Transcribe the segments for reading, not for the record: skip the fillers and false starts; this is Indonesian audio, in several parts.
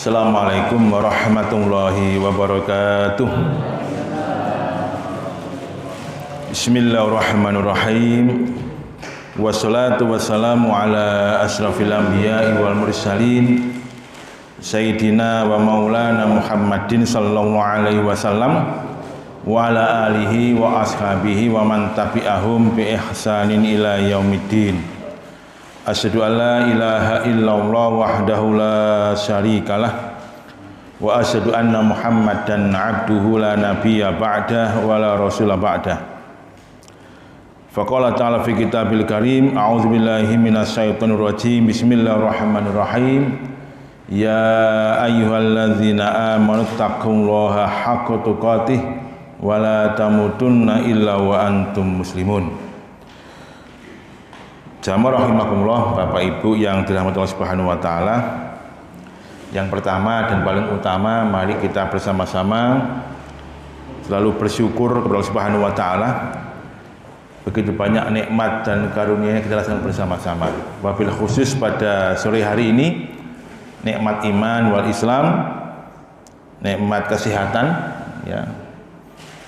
Assalamualaikum warahmatullahi wabarakatuh. Bismillahirrahmanirrahim. Wassalatu wassalamu ala asrafil anbiya'i wal mursalin Sayyidina wa maulana Muhammadin sallallahu alaihi wasallam wa ala alihi wa ashabihi wa man tabi'ahum bi ihsanin ila yaumiddin. Asyhadu an la ilaha illallah wahdahu la syarikalah wa asyhadu anna Muhammadan abduhu la nabiyya ba'dah wa la rasula ba'dah. Faqala ta'ala fi kitabil karim, a'udzu billahi minasyaitonir rajim. Bismillahirrahmanirrahim. Ya ayyuhalladzina amanu taqullaha haqqa tuqatih wa la tamutunna illa wa antum muslimun. Jamaah rahimakumullah, Bapak Ibu yang dirahmati Allah Subhanahu wa taala. Yang pertama dan paling utama, mari kita bersama-sama selalu bersyukur kepada Allah Subhanahu wa taala. Begitu banyak nikmat dan karunia yang kita rasakan bersama-sama. Wabil khusus pada sore hari ini, nikmat iman wal Islam, nikmat kesehatan, ya.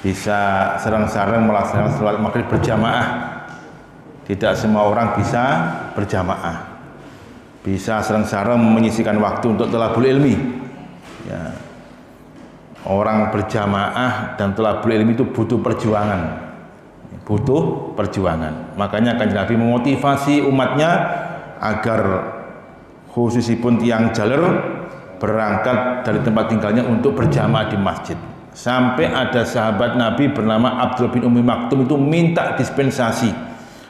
Bisa sareng-sareng melaksanakan salat maghrib berjamaah. Tidak semua orang bisa berjamaah, bisa sareng-sareng menyisihkan waktu untuk thalabul ilmi, ya. Orang berjamaah dan thalabul ilmi itu butuh perjuangan, makanya Kanjeng Nabi memotivasi umatnya agar khususipun tiang jaler berangkat dari tempat tinggalnya untuk berjamaah di masjid. Sampai ada sahabat Nabi bernama Abdullah bin Ummi Maktum itu minta dispensasi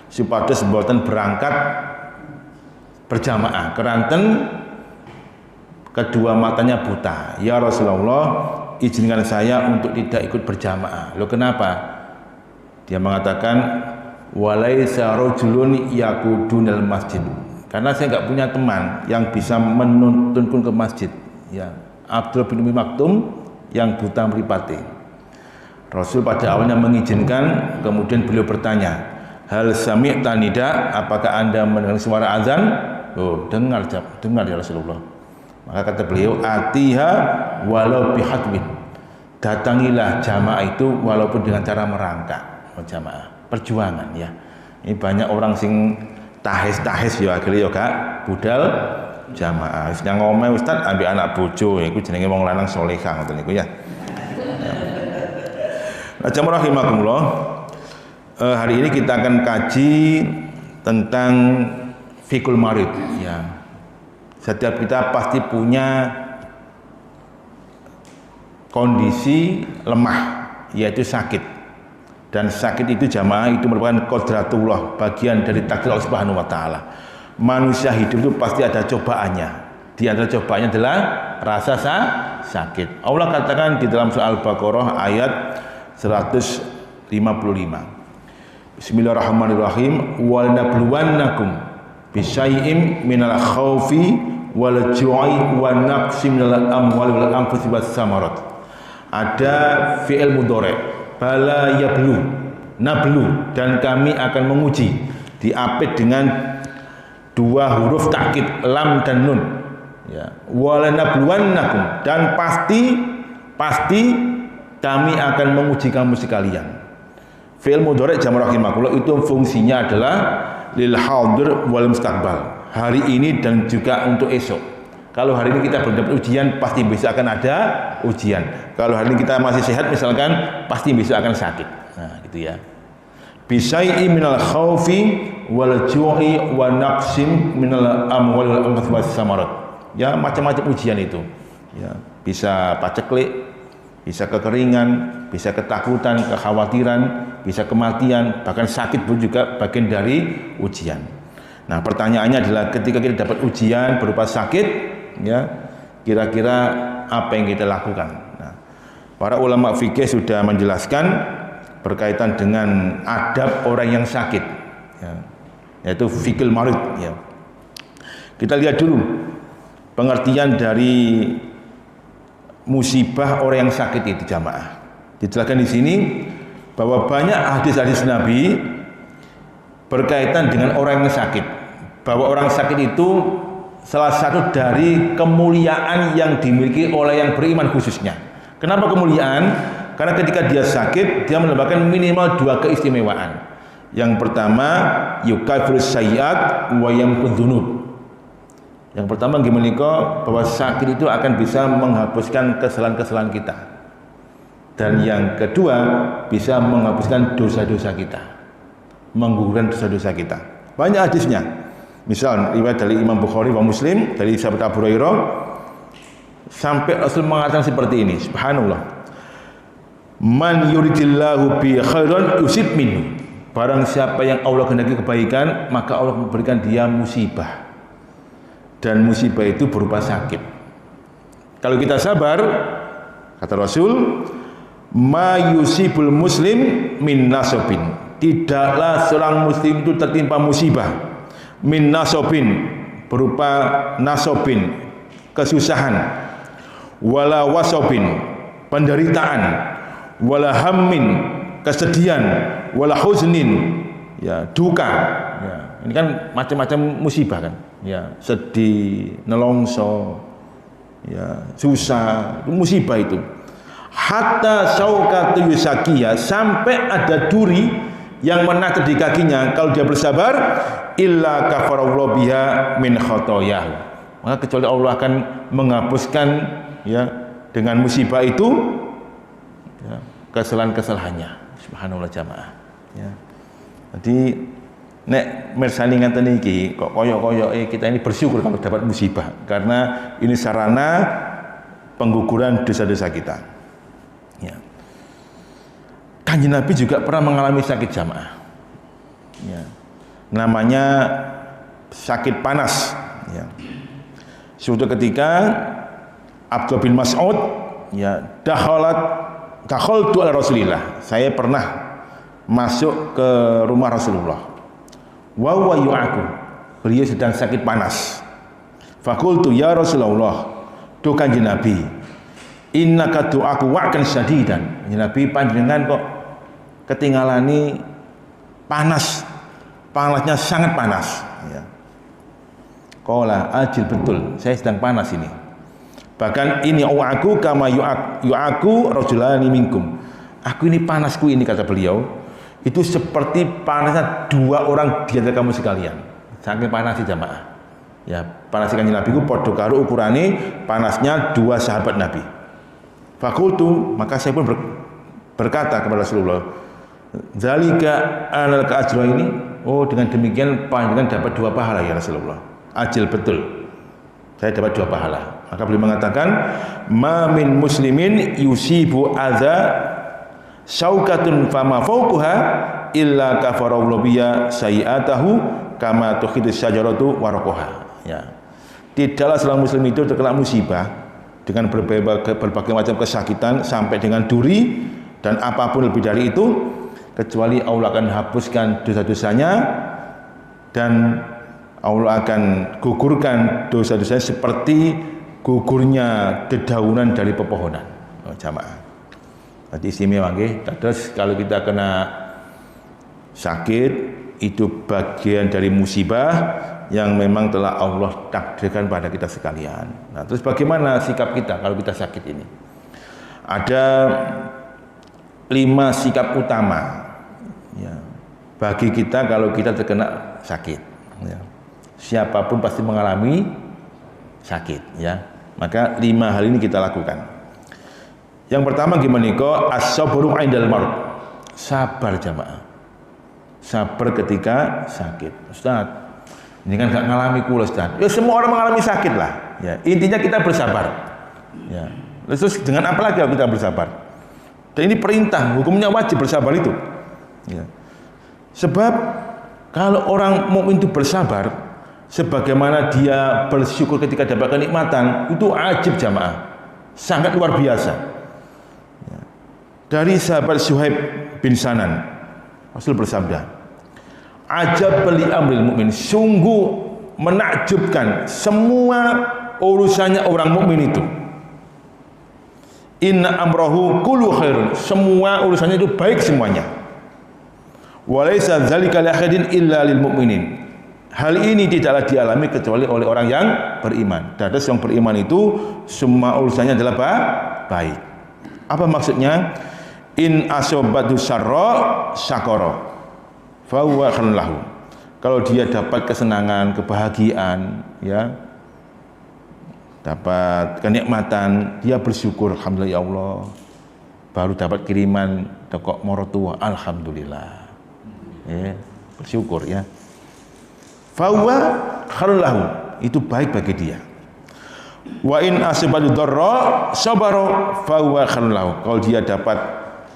supados mboten berangkat berjamaah, keranten kedua matanya buta. Ya Rasulullah, izinkan saya untuk tidak ikut berjamaah. Loh, kenapa? Dia mengatakan walaisa rajulun yaqudunal masjid, karena saya nggak punya teman yang bisa menuntunku ke masjid, ya. Abdul bin Ummi Maktum yang buta mripate. Rasul pada awalnya mengizinkan, kemudian beliau bertanya, hal sami'ta nida, apakah anda mendengar suara azan? Oh, dengar ya Rasulullah. Maka kata beliau, atiha walau bihatwin, datangilah jamaah itu walaupun dengan cara merangkak. Jamaah perjuangan, ya. Ini banyak orang sing tahes ya akhirnya ya Kak budal jamaah. Wis nang omah Ustaz ambek anak bojo, iku jenenge wong lanang salehah ngoten niku ya. Nah, jamaah rahimakumullah. Hari ini kita akan kaji tentang fikul marid, ya. Setiap kita pasti punya kondisi lemah, yaitu sakit. Dan sakit itu jamaah itu merupakan qodratullah, bagian dari takdir Allah Subhanahu wa taala. Manusia hidup itu pasti ada cobaannya. Di antara cobaannya adalah rasa sakit. Allah katakan di dalam surah Al-Baqarah ayat 155. Bismillahirrahmanirrahim. Wal nabluwannakum bisyai'im minal khaufi wal ju'i wan naqsi minal amwali wal anfusi was samarat. Ada fi'il mudhari', bala yablu, nablu, dan kami akan menguji, diapit dengan dua huruf takkid lam dan nun, ya. Wal nabluwannakum, dan pasti kami akan menguji kamu sekalian. Fi'il mudhari' jamaah rahimakumullah itu fungsinya adalah lil hadir wal mustaqbal, hari ini dan juga untuk esok. Kalau hari ini kita belum dapat ujian, pasti besok akan ada ujian. Kalau hari ini kita masih sehat misalkan, pasti besok akan sakit. Nah, gitu ya. Bisyai'i minal khaufi wal ju'i wa naqsim minal amwali wal anfusi was samarat. Ya, macam-macam ujian itu. Ya, bisa paceklik, bisa kekeringan, bisa ketakutan, kekhawatiran, bisa kematian, bahkan sakit pun juga bagian dari ujian. Nah, pertanyaannya adalah ketika kita dapat ujian berupa sakit, ya, kira-kira apa yang kita lakukan? Nah, para ulama fikih sudah menjelaskan berkaitan dengan adab orang yang sakit, ya, yaitu fikul marid, ya. Kita lihat dulu pengertian dari musibah orang yang sakit itu jamaah. Dijelaskan di sini bahwa banyak hadis-hadis Nabi berkaitan dengan orang yang sakit, bahwa orang sakit itu salah satu dari kemuliaan yang dimiliki oleh yang beriman khususnya. Kenapa kemuliaan? Karena ketika dia sakit, dia mendapatkan minimal 2 keistimewaan. Yang pertama, yukafirus sayyi'at wa yamhud dzunub. Yang pertama gimana kok, bahwa sakit itu akan bisa menghapuskan kesalahan-kesalahan kita. Dan yang kedua, bisa menghapuskan dosa-dosa kita, menggugurkan dosa-dosa kita. Banyak hadisnya. Misal riwayat dari Imam Bukhari wa Muslim dari sahabat Abu Hurairah, sampai Rasul mengatakan seperti ini, subhanallah. Man yuridillahu bi khairan yusib minhu. Barang siapa yang Allah kehendaki kebaikan, maka Allah memberikan dia musibah. Dan musibah itu berupa sakit. Kalau kita sabar, kata Rasul, ma yusibul muslim min nasobin. Tidaklah seorang muslim itu tertimpa musibah min nasobin, berupa nasobin, kesusahan, wala wasobin, penderitaan, wala hammin, kesedihan, wala huznin, ya, duka, ya. Ini kan macam-macam musibah kan, ya, sedih, nelongso, ya, susah, itu musibah itu. Hatta saukatu yusakiya, sampai ada duri yang menatap di kakinya, kalau dia bersabar, illa kafarallahu biha min khotoyahu, maka kecuali Allah akan menghapuskan, ya, dengan musibah itu, ya, kesalahan-kesalahannya. Subhanallah jamaah, ya. Jadi nek mersani ngaten iki kok koyok-koyok kita ini bersyukur kalau dapat musibah, karena ini sarana pengguguran dosa-dosa kita. Ya. Kanjeng Nabi juga pernah mengalami sakit jamaah. Ya. Namanya sakit panas. Ya. Suatu ketika Abdullah bin Mas'ud, ya, dakhaltu ala Rasulillah. Saya pernah masuk ke rumah Rasulullah. Wa huwa yu'aku. Beliau sedang sakit panas. Fakultu ya Rasulullah, tu Kanjeng Nabi, innaka du'aku wa'kan syadidan. Kanjeng Nabi, panjenengan kok ketinggalani panas. Panasnya sangat panas, ya. Qala ajil, betul, saya sedang panas ini. Bahkan ini aku kama yu'aku rajulani minkum. Aku ini panasku ini, kata beliau, itu seperti panasnya 2 orang di antara kamu sekalian. Saking panas jamaah. Ya, panas Kanjeng Nabi ku padha karo ukurane panasnya 2 sahabat Nabi. Fakultu, maka saya pun berkata kepada Rasulullah, zalika anal ajra ini, oh dengan demikian panjenengan dapat 2 pahala ya Rasulullah. Ajil, betul, saya dapat 2 pahala. Maka beliau mengatakan, ma min muslimin yusibu adza syaukatun fama fawquha illa kafarallahu biya sayiatahu kama tukhidu syajaratu waraqaha. Ya. Tidaklah seorang muslim itu terkena musibah dengan berbagai macam kesakitan sampai dengan duri dan apapun lebih dari itu, kecuali Allah akan hapuskan dosa-dosanya dan Allah akan gugurkan dosa-dosanya seperti gugurnya dedaunan dari pepohonan. Oh, jamaah. Jadi istimewa nggih. Terus kalau kita kena sakit, itu bagian dari musibah yang memang telah Allah takdirkan pada kita sekalian. Nah, terus bagaimana sikap kita kalau kita sakit ini? Ada 5 sikap utama, ya, bagi kita kalau kita terkena sakit. Ya. Siapapun pasti mengalami sakit, ya. Maka 5 hal ini kita lakukan. Yang pertama gimana kok? As-sabru 'indal maut. Sabar jamaah. Sabar ketika sakit. Ustaz, ini kan gak ngalami kula Ustaz. Ya semua orang mengalami sakit lah. Ya, intinya kita bersabar. Ya. Terus dengan apa lagi kita bersabar? Dan ini perintah, hukumnya wajib bersabar itu. Ya. Sebab kalau orang mukmin itu bersabar, sebagaimana dia bersyukur ketika dapat kenikmatan, itu ajib jamaah, sangat luar biasa. Ya. Dari sahabat Suhaib bin Sanan, Rasul bersabda, ajab li amril mukmin, sungguh menakjubkan semua urusannya orang mukmin itu. Inna amrahu kullu khairun, semua urusannya itu baik semuanya. Walaysa dzalika li ahadin illa lil mu'minin, Hal ini tidaklah dialami kecuali oleh orang yang beriman. Dan yang beriman itu semua urusannya adalah baik. Apa maksudnya? In asobatu syarra syakara fa huwa khairun lahu. Kalau dia dapat kesenangan, kebahagiaan, ya, dapat kenikmatan, dia bersyukur, alhamdulillah ya Allah. Baru dapat kiriman toko morotua, alhamdulillah. Ya, bersyukur ya. Fahuwa khairun lahu, itu baik bagi dia. Wa in asabatu dharra sabara fahuwa khairun lahu. Kalau dia dapat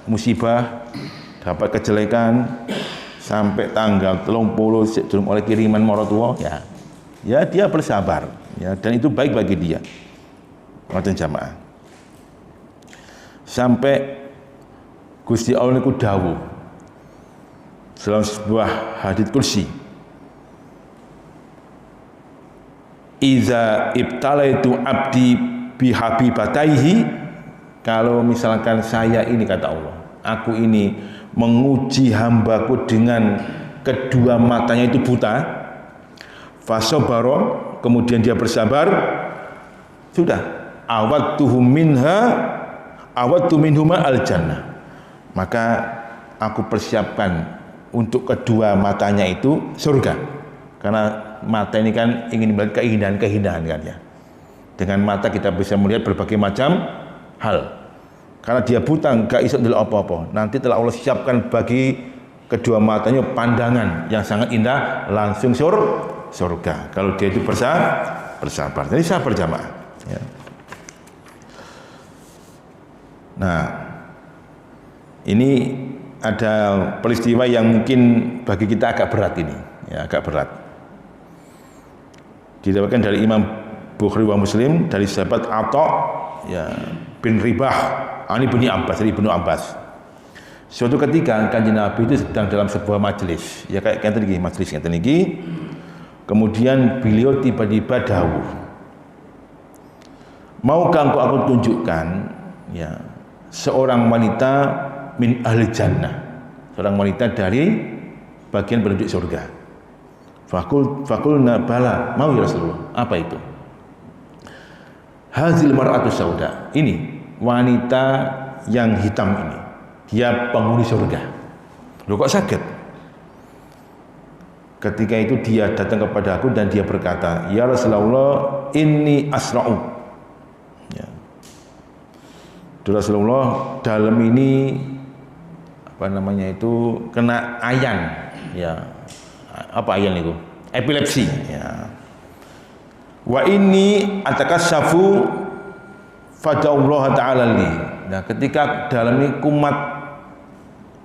musibah, dapat kejelekan sampai tanggal 30 belum oleh kiriman morotua, ya dia bersabar, ya, dan itu baik bagi dia. Wonten jamaah. Sampai Gusti Allah niku dawuh dalam sebuah hadits kursi, iza ibtalaitu abdi bihabibataihi, kalau misalkan saya ini, kata Allah, aku ini menguji hambaku dengan kedua matanya itu buta, fasobaro, kemudian dia bersabar, sudah, awattuhum minhuma al-jannah, maka aku persiapkan untuk kedua matanya itu surga. Karena mata ini kan ingin melihat keindahan-keindahan kan ya. Dengan mata kita bisa melihat berbagai macam hal. Karena dia buta, enggak iso ndelok apa-apa. Nanti telah Allah siapkan bagi kedua matanya pandangan yang sangat indah, langsung surga. Kalau dia itu bersabar. Jadi sabar jamaah. Ya. Nah, ini ada peristiwa yang mungkin bagi kita agak berat ini, ya, agak berat. Diriwayatkan dari Imam Bukhari wa Muslim dari sahabat Atha, ya, bin Ribah, ani bin Abbas, dari Ibnu Abbas. Suatu ketika Kanjeng Nabi itu sedang dalam sebuah majelis, ya kayak ngeten iki, majelis ngeten iki. Kemudian beliau tiba-tiba dawuh, maukah engkau aku tunjukkan, ya, seorang wanita min ahli jannah, seorang wanita dari bagian penduduk surga. Fakulna bala, mau ya Rasulullah. Apa itu? Hazil mar'atu sauda, ini wanita yang hitam ini, dia penghuni surga. Loh kok sakit? Ketika itu dia datang kepada aku dan dia berkata, ya Rasulullah, inni asra'u, ya, Rasulullah, dalam ini apa namanya itu kena ayan, ya, apa ayan itu? Epilepsi, ya. Wa inni atakassafu fada'ullah ta'ala li. Nah, ketika dalam ini kumat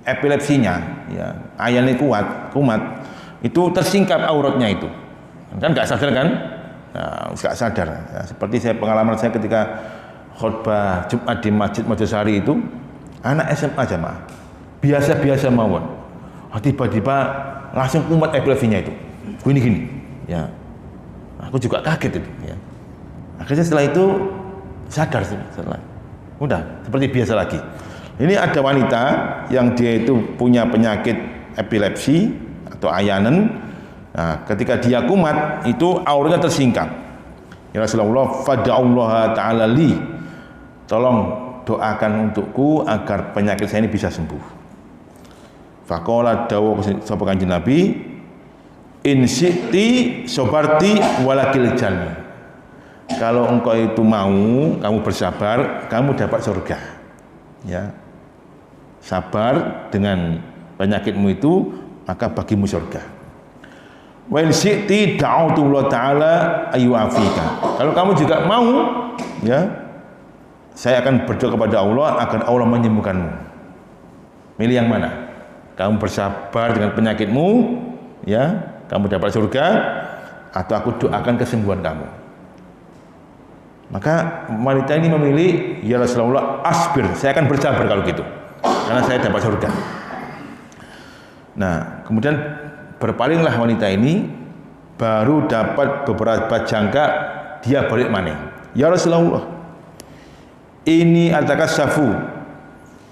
epilepsinya, ya, ayan ini kumat, itu tersingkap auratnya itu. Kan nggak sadar kan? Nah, nggak sadar. Ya, seperti pengalaman saya ketika khutbah Jumat di Masjid Mojosari itu, anak SMA jamaah, biasa-biasa mawon, tiba-tiba langsung kumat epilepsinya itu, gini-gini, ya, aku juga kaget itu, ya. Akhirnya setelah itu sadar, setelah, udah seperti biasa lagi. Ini ada wanita yang dia itu punya penyakit epilepsi atau ayanen. Nah, ketika dia kumat itu auranya tersingkap. Ya Rasulullah, fada'ullah ta'ala li, tolong doakan untukku agar penyakit saya ini bisa sembuh. Faqala dawuh sapa Kanjeng Nabi, in syi'ti sobarti walakil jannah. Kalau engkau itu mau, kamu bersabar, kamu dapat surga. Ya. Sabar dengan penyakitmu itu, maka bagimu surga. Wa in syi'ti da'autu Allah taala ayyu'afika. Kalau kamu juga mau, ya, saya akan berdoa kepada Allah agar Allah menyembuhkanmu. Milih yang mana? Kamu bersabar dengan penyakitmu, ya, kamu dapat surga, atau aku doakan kesembuhan kamu. Maka wanita ini memilih, ya Rasulullah, asbir, saya akan bersabar kalau gitu, karena saya dapat surga. Nah, kemudian berpalinglah wanita ini, baru dapat beberapa jangka dia balik maning. Ya Rasulullah, ini atakassafu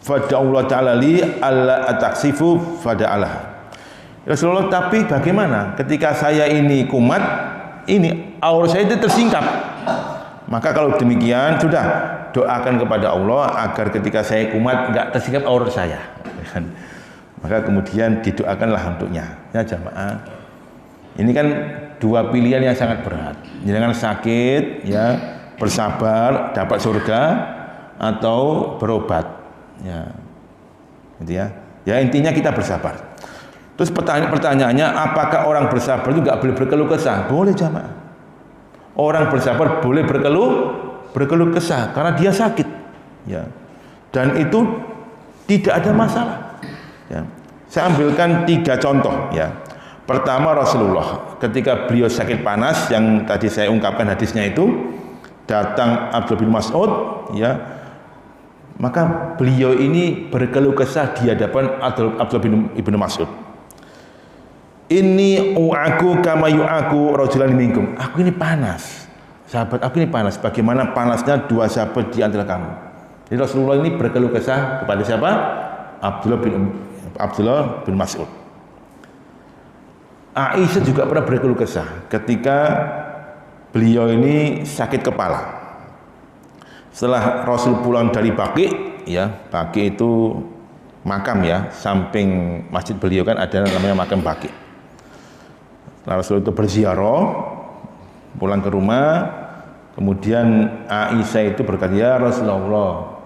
fada'ullah ta'ala li alla ataksifu fada'alah. Rasulullah, tapi bagaimana ketika saya ini kumat, ini aurat saya itu tersingkap. Maka kalau demikian sudah doakan kepada Allah agar ketika saya kumat enggak tersingkap aurat saya. Maka kemudian didoakanlah untuknya. Ya jamaah. Ini kan dua pilihan yang sangat berat. Jangan sakit ya, bersabar dapat surga atau berobat. Ya. Gitu ya. Ya intinya kita bersabar. Terus pertanyaannya, apakah orang bersabar itu nggak boleh berkeluh kesah? Boleh jamaah. Orang bersabar boleh berkeluh kesah karena dia sakit, ya. Dan itu tidak ada masalah. Ya. Saya ambilkan 3 contoh, ya. Pertama Rasulullah, ketika beliau sakit panas, yang tadi saya ungkapkan hadisnya itu, datang Abdullah bin Mas'ud, ya. Maka beliau ini berkeluh kesah di hadapan Abdullah bin Mas'ud. Ini u'aku kama yu'aku rajulan minkum. Aku ini panas. Sahabat, aku ini panas. Bagaimana panasnya 2 sahabat di antara kamu. Jadi Rasulullah ini berkeluh kesah kepada siapa? Abdullah bin Mas'ud. Aisyah juga pernah berkeluh kesah ketika beliau ini sakit kepala. Setelah Rasul pulang dari Baqi, ya, Baqi itu makam ya, samping masjid beliau kan ada namanya makam Baqi. Rasul itu berziarah, pulang ke rumah, kemudian Aisyah itu berkata, ya Rasulullah,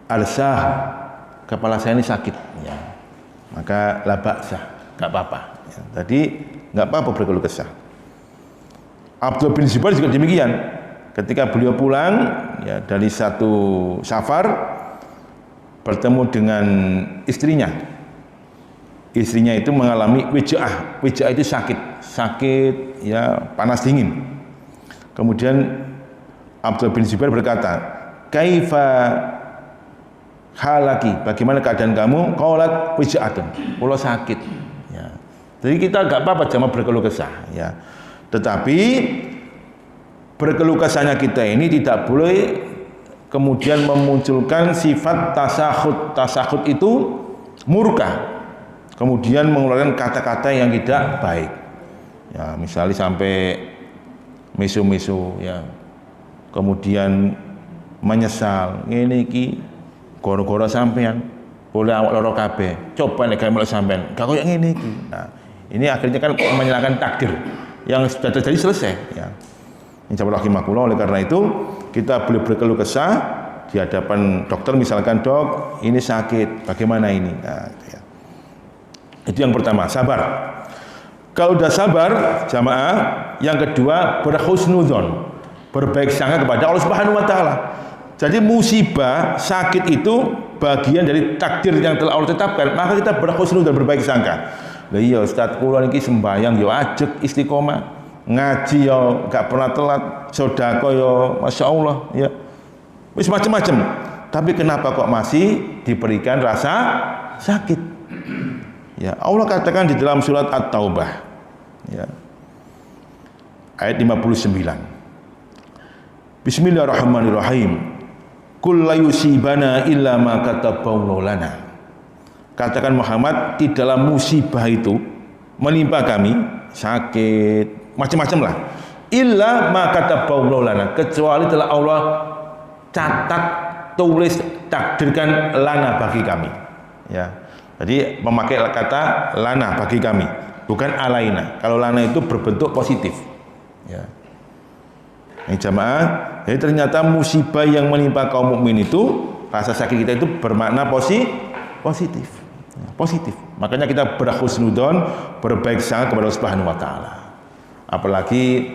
alsah, kepala saya ini sakit, ya. Maka la ba'sah, nggak apa-apa. Ya. Tadi nggak apa-apa berkeluh kesah. Abdullah bin Zubair juga demikian. Ketika beliau pulang ya, dari satu safar, bertemu dengan istrinya. Istrinya itu mengalami wija'ah. Wija'ah itu sakit ya, panas dingin. Kemudian Abdullah bin Zubair berkata, kaifa halaki, bagaimana keadaan kamu? Qalat wija'atun, kalau sakit ya. Jadi kita enggak apa-apa cuma berkeluh kesah ya. Tetapi berkeluh kesahnya kita ini tidak boleh kemudian memunculkan sifat tasakhut. Tasakhut itu murka, kemudian mengeluarkan kata-kata yang tidak baik. Ya, misalnya sampai mesu-mesu ya. Kemudian menyesal, ngene iki gara-gara sampean boleh awak loro kabeh. Coba nek gawe sampean, gak koyo ngene iki. Nah, ini akhirnya kan menyalahkan takdir yang sudah terjadi selesai ya. Insyaallah rahimakumullah. Oleh karena itu, kita boleh berkeluh kesah di hadapan dokter, misalkan, dok, ini sakit, bagaimana ini? Nah, ya. Itu yang pertama, sabar. Kalau udah sabar, jamaah, yang kedua berhusnudzon, berbaik sangka kepada Allah Subhanahu wa taala. Jadi musibah, sakit itu bagian dari takdir yang telah Allah tetapkan, maka kita berhusnudzon, berbaik sangka. Lah iya Ustaz, kula niki sembahyang yo ajeg istiqomah, ngaji yo gak pernah telat, sedekah yo masyaallah ya. Wis macam-macam. Tapi kenapa kok masih diberikan rasa sakit? Ya, Allah katakan di dalam surat At-Taubah ya, ayat 59. Bismillahirrahmanirrahim. Qul la yusibana illa ma kataballahu lana. Katakan Muhammad, tidaklah musibah itu menimpa kami, sakit, macam-macam lah, illa ma kataballahu lana, kecuali telah Allah catat, tulis, takdirkan lana bagi kami. Ya. Jadi memakai kata lana bagi kami, bukan alaina. Kalau lana itu berbentuk positif. Ya. Ini jamaah, jadi ternyata musibah yang menimpa kaum mukmin itu, rasa sakit kita itu bermakna positif. Ya, positif. Makanya kita berhusnudzon, berbaik sangka kepada Allah Subhanahu wa taala. Apalagi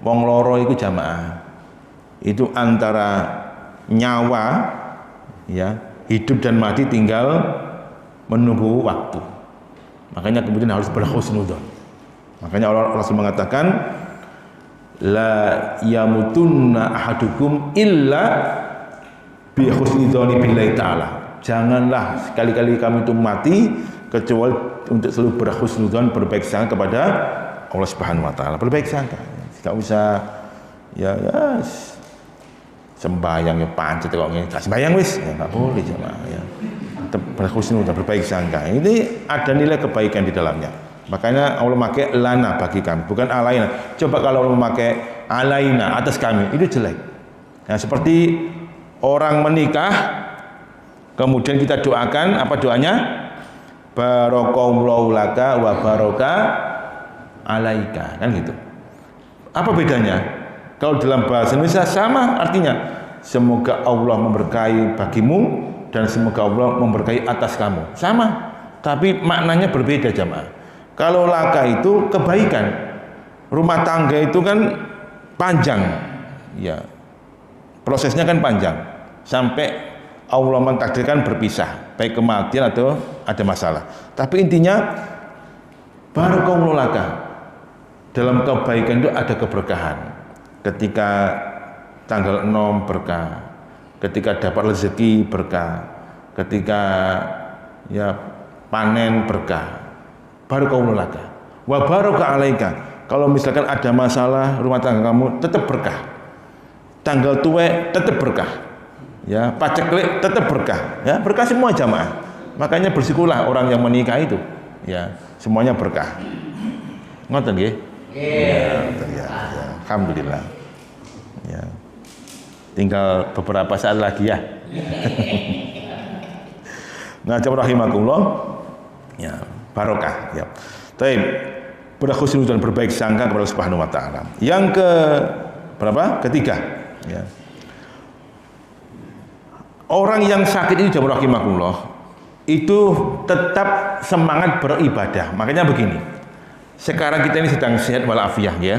wong loro itu jamaah, itu antara nyawa ya, hidup dan mati tinggal menunggu waktu. Makanya kemudian harus berhusnudzon. Makanya Allah Rasul mengatakan, la yamutunna ahadukum illa bi husnudzoni billahi ta'ala. Janganlah sekali-kali kami itu mati kecuali untuk selalu berhusnudzon, berbaik sangka kepada Allah Subhanahu wa taala. Berbaik sangka. Enggak usah ya sembahyang ya pancet kok ngene. Sembahyang wis, ya enggak boleh jemaah ya. berhusnuzon, berbaik sangka. Ini ada nilai kebaikan di dalamnya. Makanya Allah memakai lana bagi kami, bukan alaina. Coba kalau Allah memakai alaina atas kami, itu jelek. Nah, seperti orang menikah, kemudian kita doakan, apa doanya? Barakallahu laka wa baraka alaika, kan gitu. Apa bedanya? Kalau dalam bahasa Indonesia sama artinya, semoga Allah memberkahi bagimu dan semoga Allah memberkahi atas kamu. Sama, tapi maknanya berbeda jamaah. Kalau laka itu kebaikan, rumah tangga itu kan panjang, ya prosesnya kan panjang sampai Allah mentakdirkan berpisah, baik kematian atau ada masalah. Tapi intinya barakallahu laka, dalam kebaikan itu ada keberkahan. Ketika tanggal 6 berkah, ketika dapat rezeki berkah, ketika ya panen berkah. Barakallahu laka wa baraka alaika. Kalau misalkan ada masalah rumah tangga kamu, tetap berkah. Tanggal tuwe tetap berkah. Ya, paceklik tetap berkah. Ya, berkah semua jamaah. Makanya bersyukurlah orang yang menikah itu. Ya, semuanya berkah. Ngoten nggih? Ya, alhamdulillah. Ya. Tinggal beberapa saat lagi ya. Nah, jamaah rahimakumullah. Ya, barokah ya. Baik, berhusnuzon, berbaik sangka kepada Allah Subhanahu wa taala. Yang ke berapa? Ketiga, ya. Orang yang sakit ini jamaah rahimakumullah itu tetap semangat beribadah. Makanya begini. Sekarang kita ini sedang sehat walafiat ya.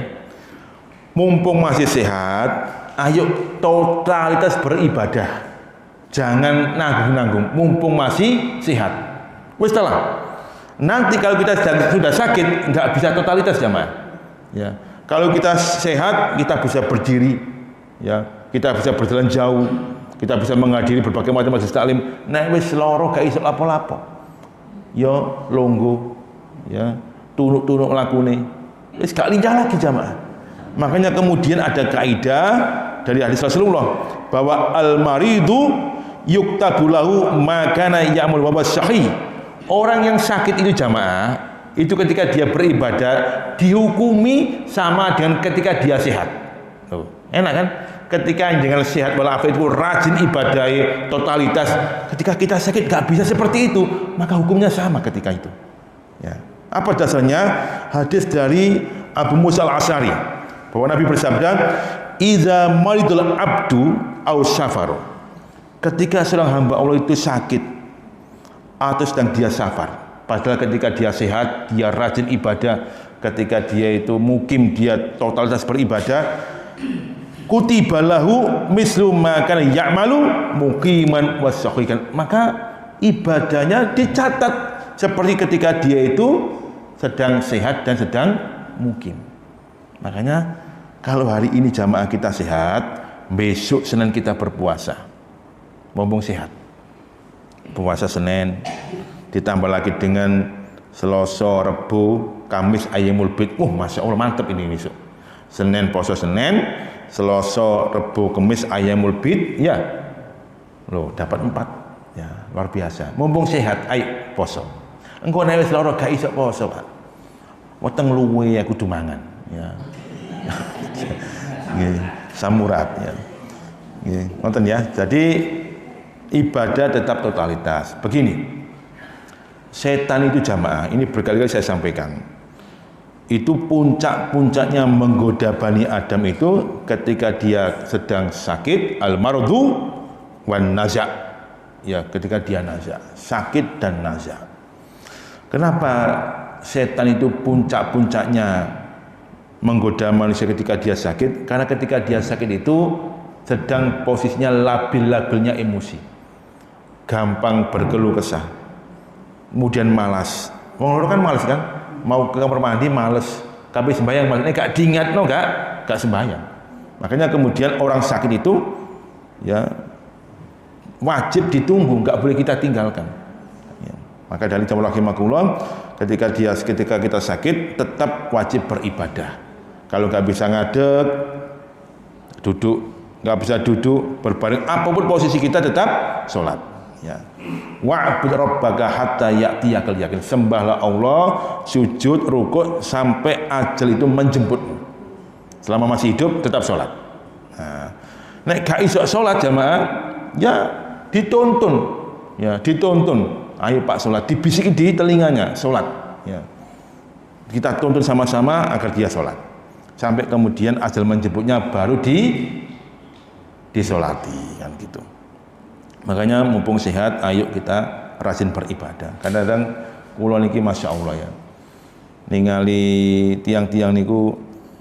Mumpung masih sehat, ayo totalitas beribadah. Jangan nanggung-nanggung mumpung masih sehat. Wis lah. Nanti kalau kita sudah sakit, nggak bisa totalitas jamaah. Ya, kalau kita sehat, kita bisa berdiri, ya, kita bisa berjalan jauh, kita bisa menghadiri berbagai macam majelis taklim. Nek wis loro gak iso apa-apa. Yo longgo, ya, tunuk-tunuk lakune. Wis gak lincah lagi jamaah. Makanya kemudian ada kaidah dari hadis Rasulullah bahwa al-maridu yuktabu lahu ma kana ya'mal wa sahih. Orang yang sakit itu jamaah, itu ketika dia beribadah dihukumi sama dengan ketika dia sehat. Tuh, enak kan? Ketika dengan sehat walafiat itu rajin ibadah totalitas. Ketika kita sakit gak bisa seperti itu, maka hukumnya sama ketika itu. Ya. Apa dasarnya? Hadis dari Abu Musa al-Asy'ari bahwa Nabi bersabda, "Idza maridul abdu aw safaru." Ketika seorang hamba Allah itu sakit atau sedang dia safar, padahal ketika dia sehat, dia rajin ibadah, ketika dia itu mukim, dia totalitas beribadah, kutibalahu mislu ma kana ya'malu muqiman wasahihan, maka ibadahnya dicatat seperti ketika dia itu sedang sehat dan sedang mukim. Makanya kalau hari ini jamaah kita sehat, besok Senin kita berpuasa, mumpung sehat. Puasa Senin ditambah lagi dengan Selasa, Rebu, Kamis, Ayyamul Bid. Masya Allah mantep ini besok. Senin poso Senin, Selasa, Rebu, Kamis, Ayyamul Bid, ya. Loh, dapat 4. Ya, luar biasa. Mumpung sehat, ayo poso. Engko nek wis lara gak iso poso, Pak. Weteng luwe aku kudu mangan, ya. Nggih, samurat ya. Nggih, ngoten ya. Jadi ibadah tetap totalitas. Begini, setan itu jamaah, ini berkali-kali saya sampaikan, itu puncak-puncaknya menggoda Bani Adam itu ketika dia sedang sakit, al-mardu wan naza, ya, ketika dia naza, sakit dan naza. Kenapa setan itu puncak-puncaknya menggoda manusia ketika dia sakit? Karena ketika dia sakit itu sedang posisinya labil-labilnya emosi, gampang berkeluh kesah, kemudian malas. Orang kan malas kan, mau ke kamar mandi malas, tapi sembahyang malas. Gak diingat no, gak sembahyang. Makanya kemudian orang sakit itu ya wajib ditunggu, gak boleh kita tinggalkan. Ya. Maka dari jamaah rahimakumullah, ketika kita sakit tetap wajib beribadah. Kalau gak bisa ngadeg, duduk, nggak bisa duduk, berbaring, apapun posisi kita tetap sholat. Ya. Wa'bud rabbaka hatta ya'tiyakal yakin. Sembahlah Allah, sujud, rukuk sampai ajal itu menjemputmu. Selama masih hidup tetap sholat. Nah, nek gak iso sholat jamaah, ya dituntun. Ya, dituntun. Ayo Pak sholat, dibisiki di telinganya, sholat. Ya. Kita tuntun sama-sama agar dia sholat. Sampai kemudian ajal menjemputnya baru disolati kan gitu. Makanya mumpung sehat, ayo kita rajin beribadah. Kadang-kadang kula niki masya Allah ya, ningali tiang-tiang niku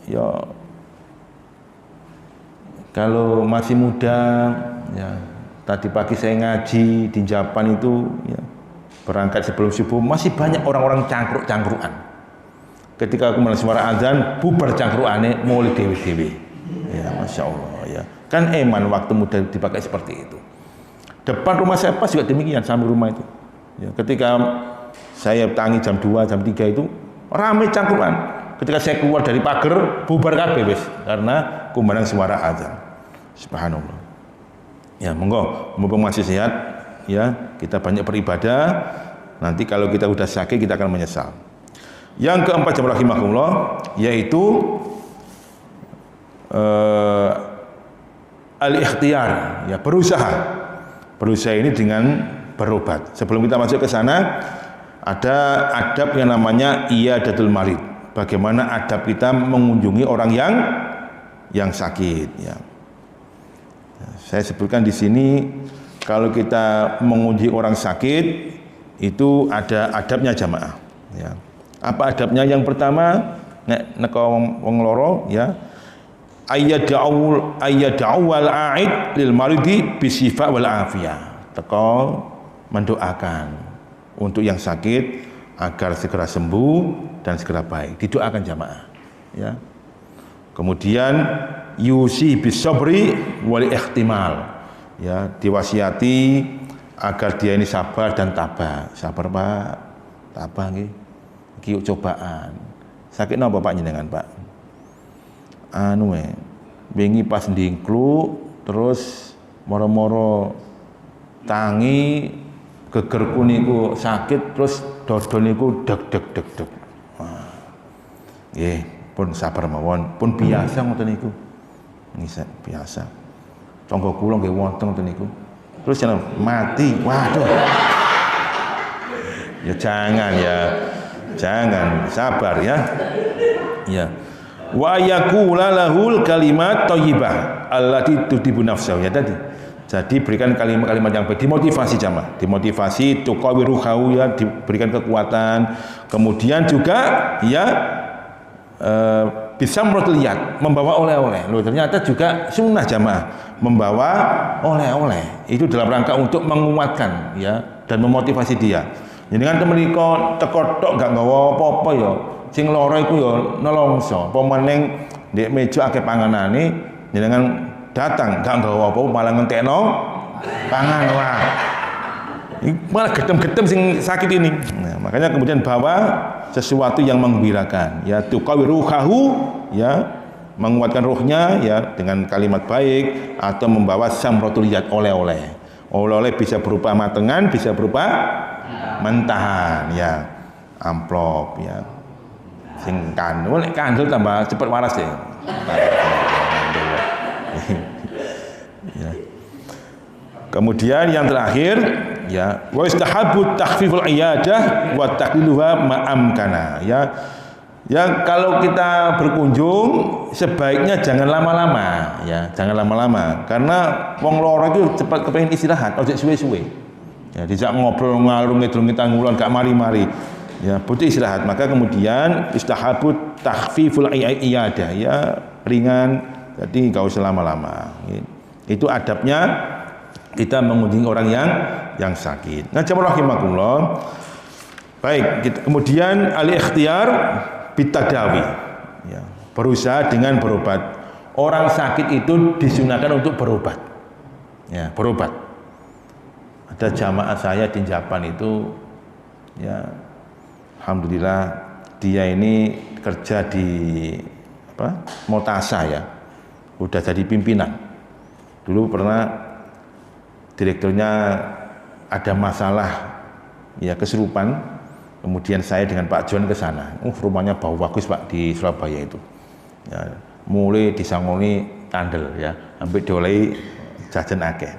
ya kalau masih muda ya, tadi pagi saya ngaji di Japan itu ya, berangkat sebelum subuh masih banyak orang-orang cangkruk-cangkrukan. Ketika aku mendengar suara azan, bubar cangkrukane mulai dewi-dewi. Ya masya Allah ya, kan eman waktu muda dipakai seperti itu. Depan rumah saya pas juga demikian, sampai rumah itu. Ya, ketika saya tangi jam 2, jam 3 itu ramai cangkruan. Ketika saya keluar dari pagar, bubar kabeh wis karena kumandang suara azan. Subhanallah. Ya, monggo, mumpung masih sehat, ya kita banyak beribadah. Nanti kalau kita udah sakit kita akan menyesal. Yang keempat jamaah rahimakumullah, yaitu al-ikhtiyar, ya berusaha. Berusaha ini dengan berobat. Sebelum kita masuk ke sana, ada adab yang namanya iyadatul marid. Bagaimana adab kita mengunjungi orang yang sakit. Ya. Saya sebutkan di sini, kalau kita mengunjungi orang sakit, itu ada adabnya jamaah. Ya. Apa adabnya? Yang pertama, nek wong loro, ya. Ayyada'u wal a'id lil maridi bisifa wal afiyah. Teko mendoakan untuk yang sakit agar segera sembuh dan segera baik. Didoakan jamaah. Ya. Kemudian yusi bisabri wal ihtimal. Ya, diwasiati agar dia ini sabar dan tabah. Sabar Pak, tabah nggih. Iki cobaan. Sakit napa Pak jenengan Pak? Bengi pas ndingklu terus moro-moro tangi gegerku niku sakit terus dada niku deg. Nggih, pun sabar mawon, pun biasa ngoten niku. Nggih biasa. Tangga kula nggih wonten ngoten niku. Terus jeneng mati. Waduh. Ya jangan ya. Jangan, sabar ya. Ya. Wa yaqula lahul kalimat thayyibah allati tudibu nafsahu ya tadi. Jadi berikan kalimat-kalimat yang baik, dimotivasi jamaah, dimotivasi tuqawi ruhahu ya, diberikan kekuatan. Kemudian juga ya bisa lihat membawa oleh-oleh. Loh, ternyata juga sunnah jamaah membawa oleh-oleh. Itu dalam rangka untuk menguatkan ya dan memotivasi dia. Jadi kan temen iko teko tok gak nggawa apa-apa ya. Sing lara iku ya nelongso. Apa meneng ndek meja akeh panganane jenengan datang gak nggawa apa malah ngentekno pangan wah. Malah gedem-gedem sing sakit ini. Nah, makanya kemudian bawa sesuatu yang menggembirakan ya tuqawi ruhahu ya menguatkan ruhnya ya dengan kalimat baik atau membawa samratul yad oleh-oleh. Oleh-oleh bisa berupa matengan, bisa berupa mentahan ya. Amplop ya. Sing kandel, kandel tambah cepat waras ya. Ya. Kemudian yang terakhir ya, wa istahabbu takhfiful iyadah wa taqliluha ma'amkana ya. Ya kalau kita berkunjung sebaiknya jangan lama-lama ya, jangan lama-lama karena wong loro itu cepat kepengin istirahat, ojo suwe-suwe. Ya dijak ngobrol ngalung ngidul ngitangulon gak mari-mari. Ya butuh istirahat, maka kemudian istahabut takhfiful iyadah ya ringan, jadi enggak usah lama-lama. Itu adabnya kita mengunjungi orang yang sakit. Nah, jamaah rahimakumullah. Baik, kemudian al-ikhtiyar bitadawi. Ya, berusaha dengan berobat. Orang sakit itu disunahkan untuk berobat. Ya, berobat. Ada jamaah saya di Japan itu ya alhamdulillah dia ini kerja di Motasa ya, udah jadi pimpinan. Dulu pernah direkturnya ada masalah ya kesurupan, kemudian saya dengan Pak John ke sana. Rumahnya bau bagus Pak di Surabaya itu. Ya, mulai disangoni kandel ya, sampai dioleh jajan akeh.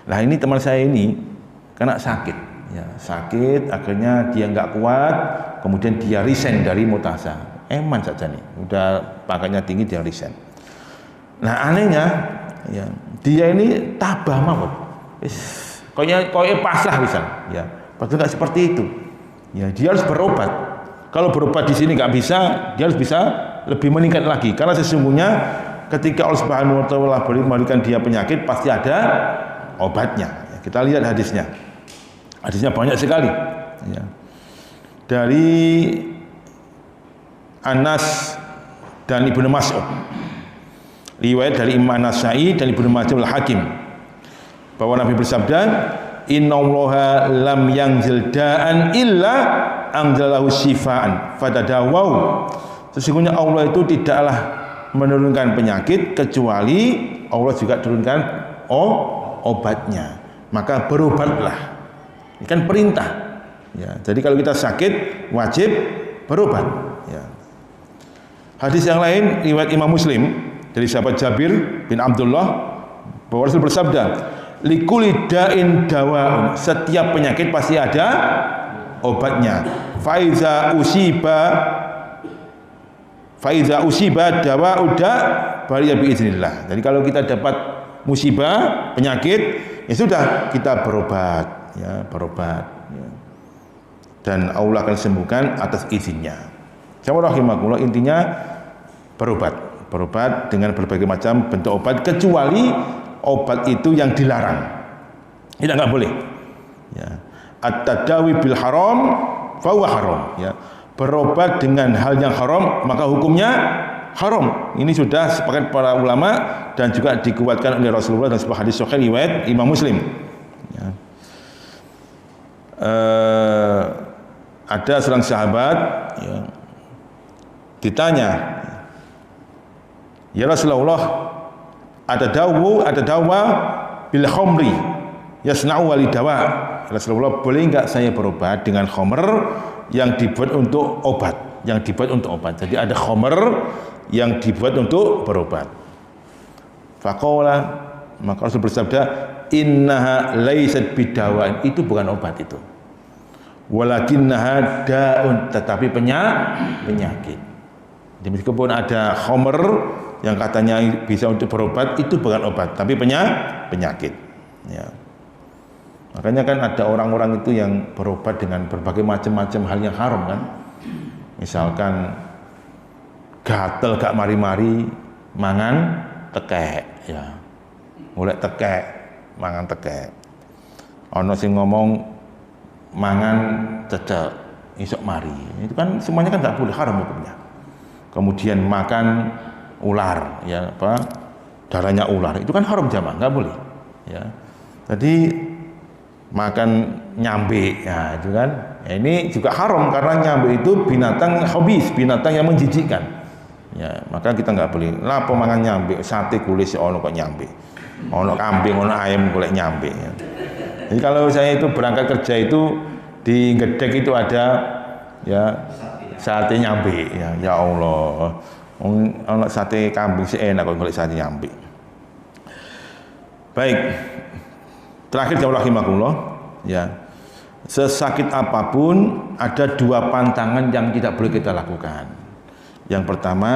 Nah ini teman saya ini kena sakit, ya sakit, akhirnya dia nggak kuat, kemudian dia resign dari Mutasa. Eman saja nih, udah pangkatnya tinggi dia resign. Nah anehnya, ya dia ini tabah mawon, koynya pasrah misal, ya. Padahal nggak seperti itu. Ya dia harus berobat. Kalau berobat di sini nggak bisa, dia harus bisa lebih meningkat lagi. Karena sesungguhnya ketika Allah Subhanahu Wa Taala memberikan dia penyakit, pasti ada obatnya. Ya, kita lihat hadisnya. Hadisnya banyak sekali. Ya. Dari Anas dan Ibnu Mas'ud. Riwayat dari Imam An-Nasa'i dan Ibnu Majah al-Hakim. Bahwa Nabi bersabda, innallaha lam yanzil da'an illa anzalahu syifaan fatadawau. Sesungguhnya Allah itu tidaklah menurunkan penyakit kecuali Allah juga turunkan obatnya. Maka berobatlah. Ini kan perintah. Ya, jadi kalau kita sakit wajib berobat. Ya. Hadis yang lain riwayat Imam Muslim dari sahabat Jabir bin Abdullah bahwa Rasul bersabda, likulli da'in dawa'un. Setiap penyakit pasti ada obatnya. Faiza usiba dawa'uda bariya biiznillah. Jadi kalau kita dapat musibah, penyakit, ya sudah kita berobat, ya, berobat. Ya. Dan Allah akan sembuhkan atas izinnya. Jamaah rahimakumullah, intinya berobat dengan berbagai macam bentuk obat kecuali obat itu yang dilarang. Tidak nggak boleh. Ya. At-tadawi bil haram fa huwa haram, ya. Berobat dengan hal yang haram maka hukumnya haram. Ini sudah sepakat para ulama dan juga dikuatkan oleh Rasulullah dalam sebuah hadis sahih riwayat Imam Muslim. Ya. Ada seorang sahabat ya, ditanya, ya Rasulullah, ada dawa bil khamri yasna'u walidawa. Rasulullah, boleh enggak saya berobat dengan khamr yang dibuat untuk obat, Jadi ada khamr yang dibuat untuk berobat. Faqala, maka Rasul bersabda, innaha laysat bidawain. Itu bukan obat itu. Walakinnaha da'un, tetapi penyakit. Meskipun ada khamr yang katanya bisa untuk berobat, itu bukan obat, tapi penyakit. Ya. Makanya kan ada orang-orang itu yang berobat dengan berbagai macam-macam hal yang haram kan. Misalkan gatel gak mari-mari, mangan tekek, ya. Mulai tekek, mangan tekek. Ono sing ngomong mangan cecek, isok mari. Itu kan semuanya kan gak boleh, haram hukumnya. Kemudian makan ular, ya apa? Darahnya ular, itu kan haram jamaah, nggak boleh. Ya. Jadi makan nyambe, ya itu kan. Ya, ini juga haram karena nyambe itu binatang habis, binatang yang menjijikkan. Ya, maka kita nggak boleh. Lapo makan nyambe, sate kulis ono kok nyambe, ono kambing, ono ayam golek nyambe. Ya. Jadi kalau saya itu berangkat kerja itu di Gedek itu ada ya sate nyambe, ya Allah. Ono sate kambing sih enak kok golek sate nyambe. Baik. Terakhir jamaah rahimakumullah, ya. Sesakit apapun ada dua pantangan yang tidak boleh kita lakukan. Yang pertama,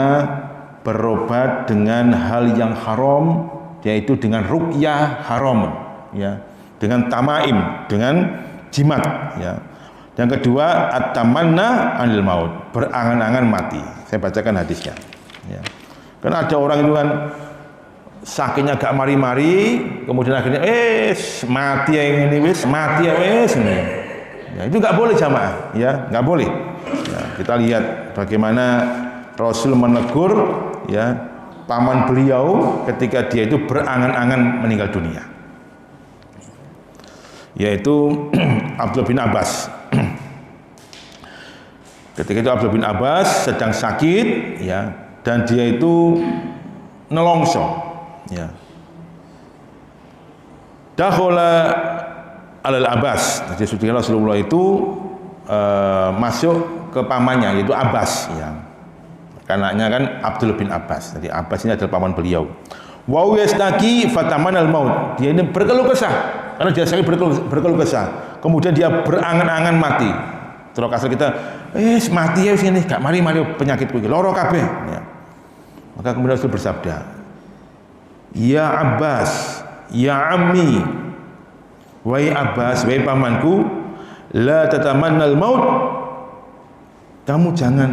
berobat dengan hal yang haram, yaitu dengan ruqyah haram, ya. Dengan tamaim, dengan jimat, ya. Yang kedua, at-tamanna anil maut, berangan-angan mati. Saya bacakan hadisnya, ya. Karena ada orang itu kan sakitnya gak mari-mari, kemudian akhirnya mati yang ini mati ya ini. Ya, itu nggak boleh jamaah, ya nggak boleh. Ya, kita lihat bagaimana Rasul menegur ya paman beliau ketika dia itu berangan-angan meninggal dunia, yaitu Abdullah bin Abbas. Ketika itu Abdullah bin Abbas sedang sakit, ya, dan dia itu nelongso. Ya. Dakhala alal Abbas. Jadi sebetulnya Rasulullah itu masuk ke pamannya yaitu Abbas ya. Anaknya kan Abdul bin Abbas. Jadi Abbas ini adalah paman beliau. Wa yastaki fataman al maut. Dia ini berkeluh kesah karena dia sakit berkeluh kesah. Kemudian dia berangan-angan mati. Terus kasar kita, mati ya sini, gak mari penyakitku iki, loro kabeh. Ya. Maka kemudian Rasul bersabda, ya Abbas, ya ammi, wahai Abbas, wahai pamanku, la tatamannal maut. Kamu jangan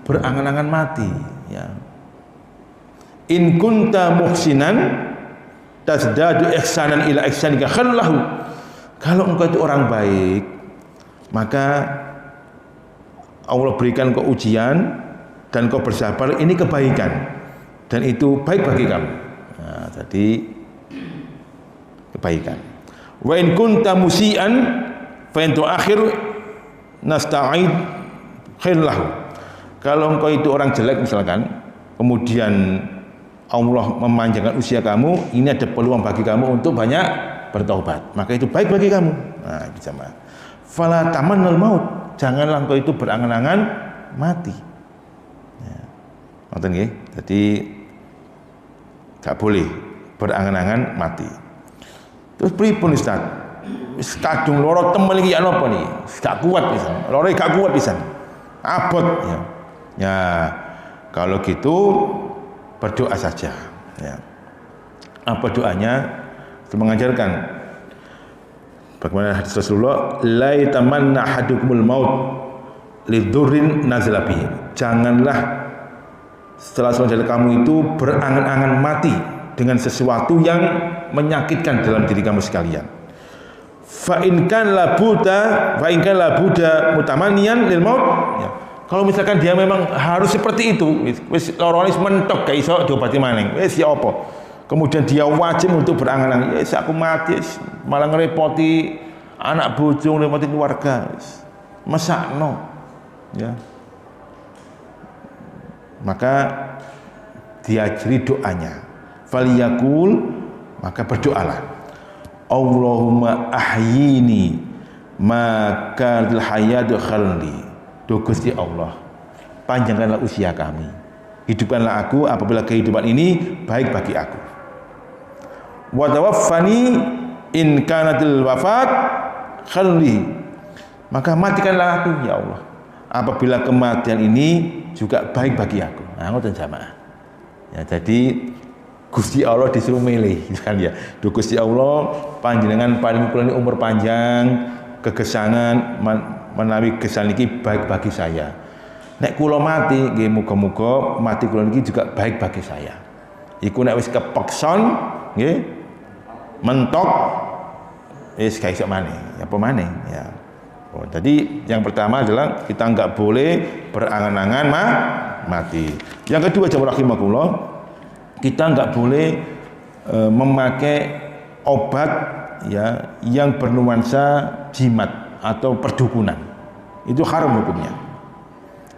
berangan-angan mati. Ya. In kunta muhsinan tasdadu ihsanan ila ihsanika khallahu. Kalau engkau itu orang baik, maka Allah berikan kau ujian dan kau bersabar, ini kebaikan dan itu baik bagi kamu. Nah, jadi kebaikan. Wa in kunta musian fa in tu'akhir nasta'id khair lahu. Kalau engkau itu orang jelek misalkan, kemudian Allah memanjangkan usia kamu, ini ada peluang bagi kamu untuk banyak bertaubat, maka itu baik bagi kamu. Nah, itu sama. Fala tamannal maut. Janganlah engkau itu berangan-angan mati. Ya. Nonton nggih. Jadi gak boleh berangan-angan mati. Terus pripun Ustaz? Wis kadung loro temel iki ana apa niki? Gak kuat pisan. Loro gak kuat pisan. Abot ya. Ya, kalau gitu berdoa saja. Ya. Apa doanya? Itu mengajarkan bagaimana hadis Rasulullah, la yatamanna ahadukumul maut lidurrin nazala bihi. Janganlah setelah saudara kamu itu berangan-angan mati dengan sesuatu yang menyakitkan dalam diri kamu sekalian. Fa in kan labuda mutamanniyan lil maut. Ya. Kalau misalkan dia memang harus seperti itu, wis lorone mentok gak iso diobati maning. Wis ya apa? Kemudian dia wajib untuk berangan-angan, ya aku mati, malah ngerepoti anak bojo, ngerepoti keluarga, masakno, ya. Maka diajari doanya, faliyakul, maka berdoalah, Allahumma ahyini maka hayatu khalli. Duh Gusti Allah, panjangkanlah usia kami, hidupkanlah aku apabila kehidupan ini baik bagi aku. Wa tawaffani in kanatil wafat khalli. Maka matikanlah aku ya Allah apabila kematian ini juga baik bagi aku. Nah, ngoten jamaah. Ya, jadi Gusti Allah disuruh milih kan ya. Duh Gusti Allah, panjenengan paling kula umur panjang, kegesangan menawi gesang niki baik bagi saya. Nek kula mati nggih muga-muga mati kula niki juga baik bagi saya. Iku nek wis kepekson nggih mentok wis gak iso maneh. Apa maneh ya. Oh, jadi yang pertama adalah kita enggak boleh berangan-angan mati. Yang kedua jamaah rahimakumullah, kita enggak boleh memakai obat ya yang bernuansa jimat atau perdukunan. Itu haram hukumnya.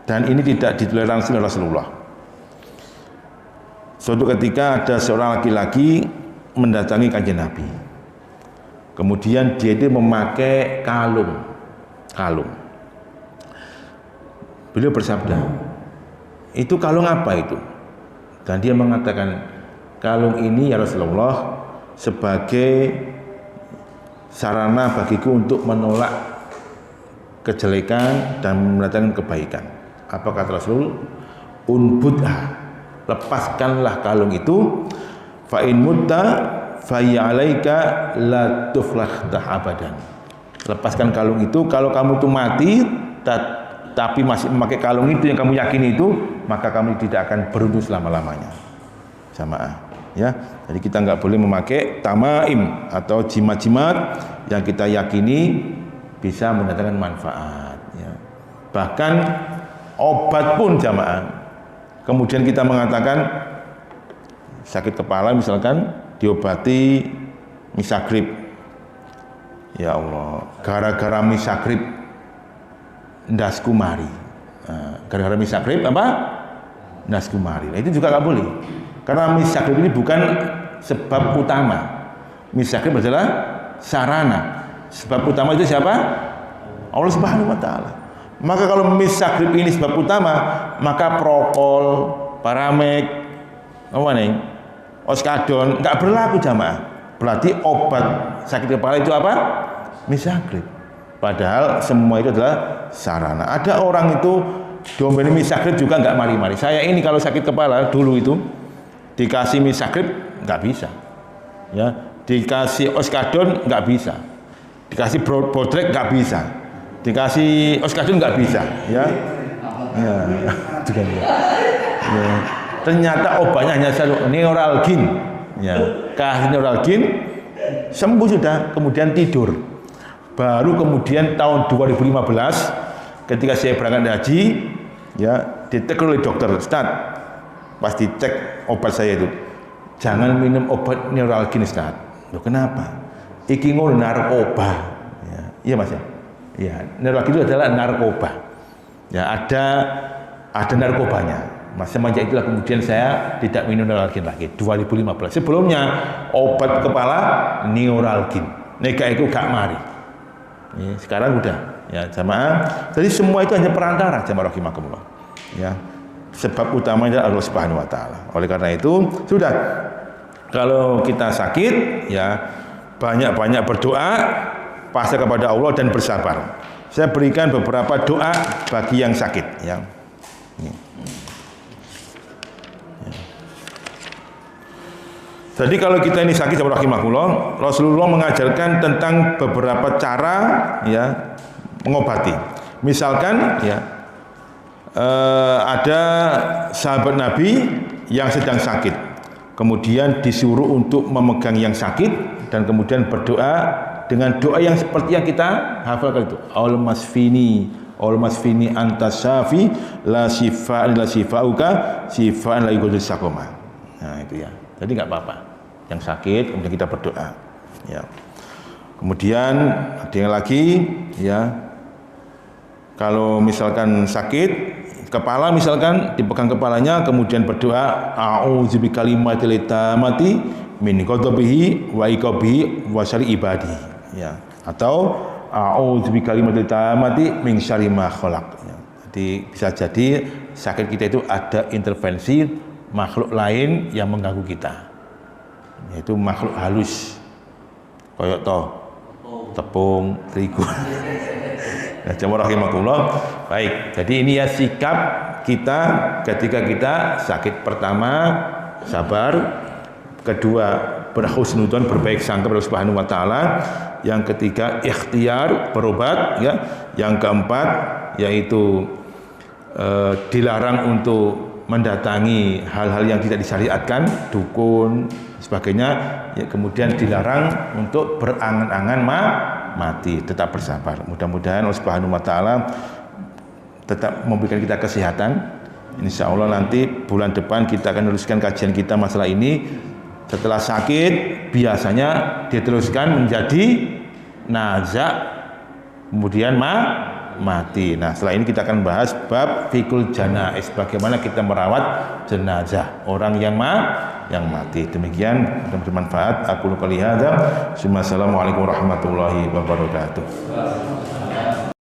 Dan ini tidak ditoleransi oleh Rasulullah. Suatu ketika ada seorang laki-laki mendatangi kanjeng Nabi. Kemudian dia itu memakai kalung. Beliau bersabda, itu kalung apa itu? Dan dia mengatakan, kalung ini ya Rasulullah sebagai sarana bagiku untuk menolak kejelekan dan mendatangkan kebaikan. Apa kata Rasul? Unbudha, lepaskanlah kalung itu. Fa in mutta fa alaika la tuflah abadan. Lepaskan kalung itu. Kalau kamu tuh mati tapi masih memakai kalung itu yang kamu yakini itu, maka kamu tidak akan beruntung selama-lamanya. Jamaah ya. Jadi kita nggak boleh memakai tamaim atau jimat-jimat yang kita yakini bisa mendatangkan manfaat ya. Bahkan obat pun jamaah, kemudian kita mengatakan sakit kepala misalkan diobati misagrib, ya Allah gara-gara misagrib ndasku mari. Nah, gara-gara misagrib apa? Ndasku mari. Nah, itu juga nggak boleh karena misagrib ini bukan sebab utama. Misagrib adalah sarana. sebab utama itu siapa? Allah Subhanahu wa taala. Maka kalau misagrib ini sebab utama, maka prokol, paramek, apa nih? Oskadon enggak berlaku jamaah. Berarti obat sakit kepala itu apa? Misagrib. Padahal semua itu adalah sarana. Ada orang itu diombeni misagrib juga enggak mari-mari. Saya ini kalau sakit kepala dulu itu dikasih misagrib enggak bisa. Ya, dikasih oskadon enggak bisa. Dikasih bodrek enggak bisa. Dikasih oskadon enggak bisa, ya. Ya, juga ya. Ya. Ternyata obatnya hanya satu, neuralgin. Ya, kasih neuralgin sembuh sudah, kemudian tidur. Baru kemudian tahun 2015 ketika saya berangkat haji, ya, ditegur oleh dokter, Ustaz, pas dicek obat saya itu, jangan minum obat neuralgin, Ustaz. Loh, kenapa? Iki ngono narkoba. Ya, iya Mas ya. Ya, neuralgin itu adalah narkoba. Ya, ada narkobanya. Mas, semenjak itulah kemudian saya tidak minum neuralgin lagi. 2015. Sebelumnya obat kepala neuralgin. Nega itu gak mari. Ya, sekarang udah. Ya, jamaah. Jadi semua itu hanya perantara, jamaah rahimakumullah. Ya. Sebab utamanya Allah Subhanahu wa taala. Oleh karena itu, sudah. Kalau kita sakit, ya banyak-banyak berdoa, pasrah kepada Allah dan bersabar. Saya berikan beberapa doa bagi yang sakit, ya. Ini. Jadi kalau kita ini sakit, rahimahullah, Rasulullah mengajarkan tentang beberapa cara, ya, mengobati. Misalkan, ya, ada sahabat Nabi yang sedang sakit, kemudian disuruh untuk memegang yang sakit dan kemudian berdoa dengan doa yang seperti yang kita hafalkan itu. Al masfini antas syafi la syifa'an la syifa'uka syifa'an la yughadiru saqama. Nah, itu ya. Jadi enggak apa-apa. Yang sakit kemudian kita berdoa, ya. Kemudian ada yang lagi, ya, kalau misalkan sakit kepala, misalkan dipegang kepalanya kemudian berdoa a'udzu bikalimatil tammati min ghadabihi wa iqabihi wa syarri ibadi, ya, atau a'udzu bikalimatil tammati min syarri ma khalaq, ya. Jadi bisa jadi sakit kita itu ada intervensi makhluk lain yang mengganggu kita, yaitu makhluk halus, koyok tepung, terigu. Nah, jamaah rahimakumullah. Baik, jadi ini ya sikap kita ketika kita sakit. Pertama, sabar. Kedua, berhusnudzon, berbaik sangka kepada Subhanahu wa taala. Yang ketiga, ikhtiar, berobat, ya. Yang keempat, yaitu dilarang untuk mendatangi hal-hal yang tidak disyariatkan, dukun, sebagainya, ya, kemudian dilarang untuk berangan-angan mati, tetap bersabar. Mudah-mudahan Allah Subhanahu wa taala tetap memberikan kita kesehatan. Insya Allah nanti bulan depan kita akan meneruskan kajian kita masalah ini. Setelah sakit biasanya diteruskan menjadi nazak, kemudian mati. Nah, setelah ini kita akan bahas bab fikul janaiz, bagaimana kita merawat jenazah orang yang mati. Demikian, mudah bermanfaat. Aku qouli hadza. Assalamualaikum warahmatullahi wabarakatuh.